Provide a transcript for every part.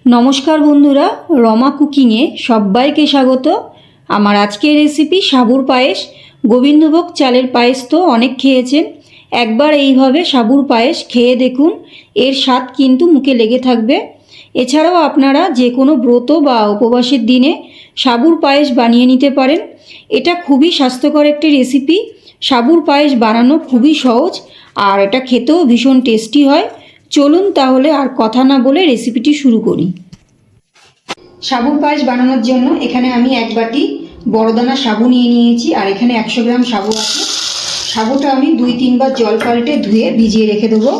নমস্কার বন্ধুরা, রমা কুকিংয়ে সবাইকে স্বাগত। আমার আজকের রেসিপি সাবুর পায়েস। গোবিন্দভোগ চালের পায়েস তো অনেক খেয়েছেন, একবার এইভাবে সাবুর পায়েস খেয়ে দেখুন, এর স্বাদ কিন্তু মুখে লেগে থাকবে। এছাড়াও আপনারা যে কোনো ব্রত বা উপবাসের দিনে সাবুর পায়েস বানিয়ে নিতে পারেন। এটা খুবই স্বাস্থ্যকর একটি রেসিপি। সাবুর পায়েস বানানো খুবই সহজ আর এটা খেতেও ভীষণ টেস্টি হয়। চলুন তাহলে আর কথা না বলে রেসিপিটি শুরু করি। সাবুর পায়েস বানানোর জন্য এখানে আমি এক বাটি বড়দানা সাবু নিয়ে নিয়েছি আর এখানে 100 গ্রাম সাবু আছে। সাবুটা আমি 2-3 বার জল পাল্টে ধুয়ে ভিজিয়ে রেখে দেবো।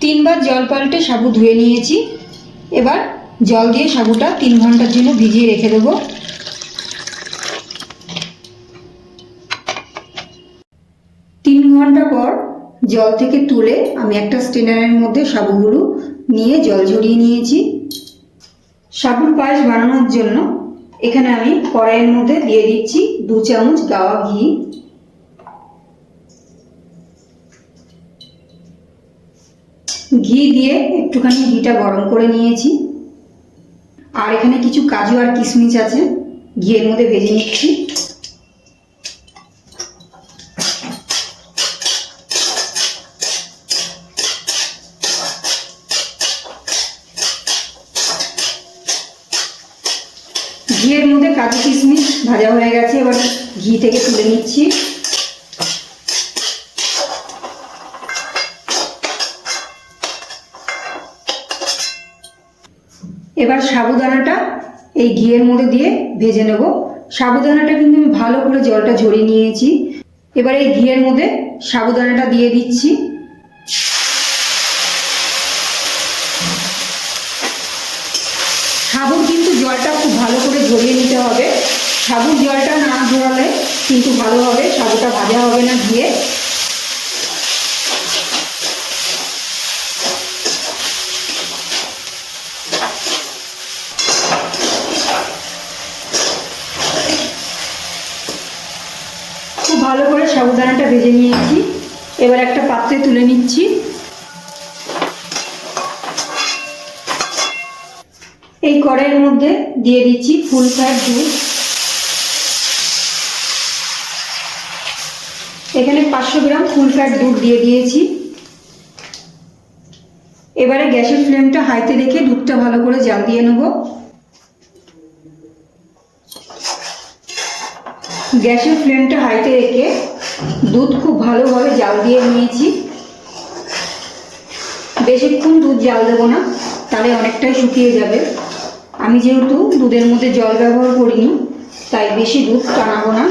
তিনবার জল পাল্টে সাবু ধুয়ে নিয়েছি। এবার জল দিয়ে সাবুটা 3 ঘন্টার জন্য ভিজিয়ে রেখে দেবো। 3 ঘন্টা পর জল থেকে তুলে আমি একটা স্ট্রেনারের মধ্যে সাবুগুলো নিয়ে জল ঝরিয়ে নিয়েছি। সাবুর পায়েস বানানোর জন্য এখানে আমি কড়াইয়ের মধ্যে দিয়ে দিচ্ছি 2 চামচ গাওয়া ঘি। ঘি দিয়ে একটুখানি ঘিটা গরম করে নিয়েছি আর এখানে কিছু কাজু আর কিশমিশ আছে, ঘিয়ের মধ্যে ভেজে নিচ্ছি। ঘিয়ের মধ্যে কাজু কিশমিশ ভাজা হয়ে গেছে, এবার ঘি থেকে তুলে নিচ্ছি। এবার সাবুদানাটা এই ঘিয়ের মধ্যে দিয়ে ভেজে নেব। সাবুদানাটা কিন্তু আমি ভালো করে জলটা ঝরিয়ে নিয়েছি। এবার এই ঘিয়ের মধ্যে সাবুদানাটা দিয়ে দিচ্ছি। সাবুর কিন্তু জলটা খুব ভালো করে ঝরিয়ে নিতে হবে। সাবুর জলটা না ঝরালে কিন্তু ভালো হবে, সাবুটা ভাজা হবে না ঘিয়ে। খুব ভালো করে সাবুদানাটা ভেজে নিয়েছি। এবার একটা পাত্রে তুলে নিচ্ছি। এই কড়াইয়ের মধ্যে দিয়ে দিচ্ছি ফুল ফ্যাট দুধ। এখানে 500 গ্রাম ফুল ফ্যাট দুধ দিয়ে দিয়েছি। এবারে গ্যাসের ফ্লেমটা হাইতে রেখে দুধটা ভালো করে জাল দিয়ে নেব। গ্যাসের ফ্লেমটা হাইতে রেখে দুধ খুব ভালোভাবে জাল দিয়ে নিয়েছি। বেশিক্ষণ দুধ জাল দেবো না, তাহলে অনেকটাই শুকিয়ে যাবে। আমি যেহেতু দুধের মধ্যে জল ব্যবহার করিনি, তাই বেশি দুধ টানাবো না।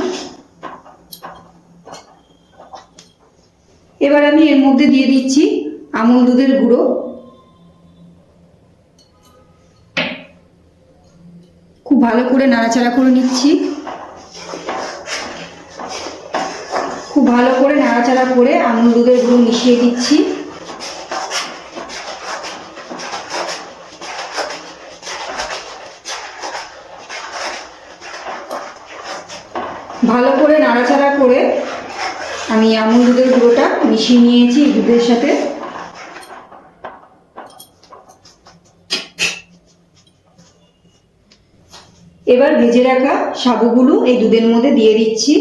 এবার আমি এর মধ্যে দিয়ে দিচ্ছি আমুল দুধের গুঁড়ো। খুব ভালো করে নাড়াচাড়া করে নিচ্ছি। খুব ভালো করে নাড়াচাড়া করে আমুল দুধের গুঁড়ো মিশিয়ে দিচ্ছি। ভালো করে নাড়াচাড়া করে আমি আমুল দুধের গুঁড়োটা মিশিয়ে নিয়েছি দুধের সাথে। এবার ভেজে রাখা সাবুগুলো এই দুধের মধ্যে দিয়ে দিচ্ছি।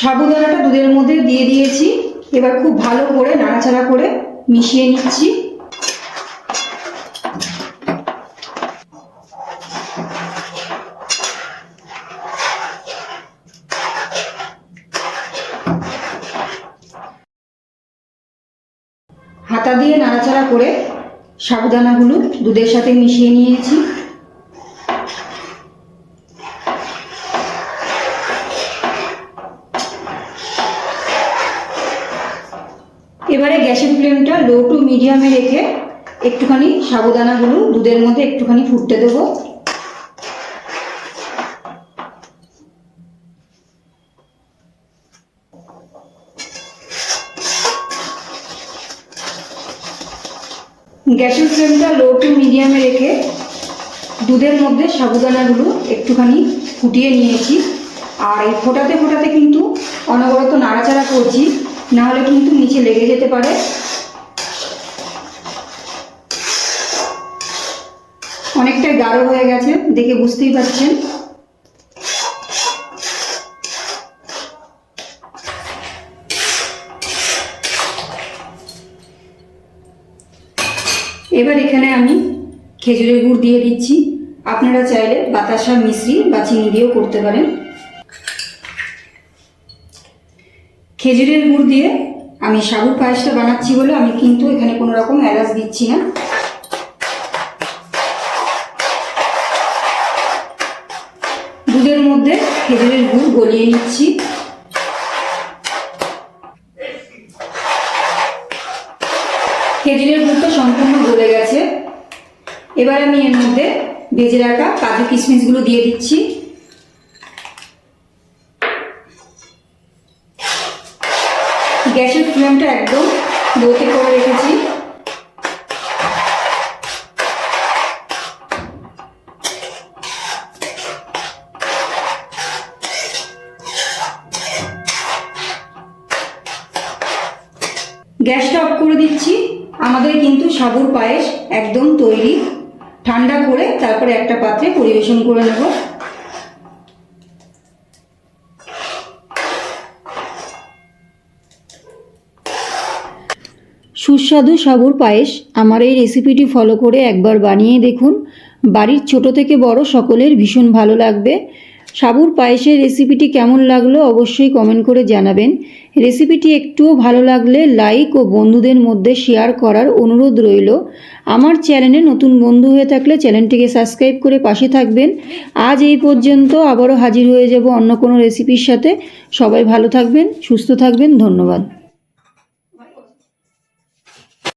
সাবুদানাটা দুধের মধ্যে দিয়ে দিয়েছি। এবার খুব ভালো করে নাড়াচাড়া করে মিশিয়ে নিচ্ছি। হাতা দিয়ে নাড়াচাড়া করে সাবুদানাগুলো দুধের সাথে মিশিয়ে নিয়েছি। এবারে গ্যাসের ফ্লেমটা লো টু মিডিয়ামে রেখে একটুখানি সাবুদানাগুলো দুধের মধ্যে একটুখানি ফুটতে দেবো। গ্যাসের ফ্লেমটা লো টু মিডিয়ামে রেখে দুধের মধ্যে সাবুদানাগুলো একটুখানি ফুটিয়ে নিয়েছি। আর এই ফোটাতে ফোটাতে কিন্তু অনবরত নাড়াচাড়া করছি, নাহলে কিন্তু নিচে লেগে যেতে পারে। অনেকটাই গাঢ় হয়ে গেছে, দেখে বুঝতেই পারছেন। এবার এখানে আমি খেজুরের গুড় দিয়ে দিচ্ছি। আপনারা চাইলে বাতাসা, মিশ্রি বা চিনি দিয়েও করতে পারেন। খেজুরের গুড় দিয়ে আমি সাবুর পায়েসটা বানাচ্ছি বলে আমি কিন্তু এখানে কোনো রকম এলাচ দিচ্ছি না। দুধের মধ্যে খেজুরের গুড় গলিয়ে নিচ্ছি। খেজুরের গুড়টা সম্পূর্ণ গলে গেছে। এবার আমি এর মধ্যে ভেজে রাখা কাজু কিশমিশগুলো দিয়ে দিচ্ছি। গ্যাসের ফ্লেমটা একদম লোতে করে রেখেছি। গ্যাসটা অফ করে দিচ্ছি। আমাদের কিন্তু সাবুর পায়েস একদম তৈরি। ঠান্ডা করে তারপরে একটা পাত্রে পরিবেশন করে নেব। সুস্বাদু সাবুর পায়েস আমার এই রেসিপিটি ফলো করে একবার বানিয়ে দেখুন। বাড়ির ছোট থেকে বড় সকলের ভীষণ ভালো লাগবে। সাবুর পায়েসের রেসিপিটি কেমন লাগলো অবশ্যই কমেন্ট করে জানাবেন। রেসিপিটি একটুও ভালো লাগলে লাইক ও বন্ধুদের মধ্যে শেয়ার করার অনুরোধ রইল। আমার চ্যানেলে নতুন বন্ধু হয়ে থাকলে চ্যানেলটিকে সাবস্ক্রাইব করে পাশে থাকবেন। আজ এই পর্যন্ত, আবারও হাজির হয়ে যাব অন্য কোনো রেসিপির সাথে। সবাই ভালো থাকবেন, সুস্থ থাকবেন। ধন্যবাদ।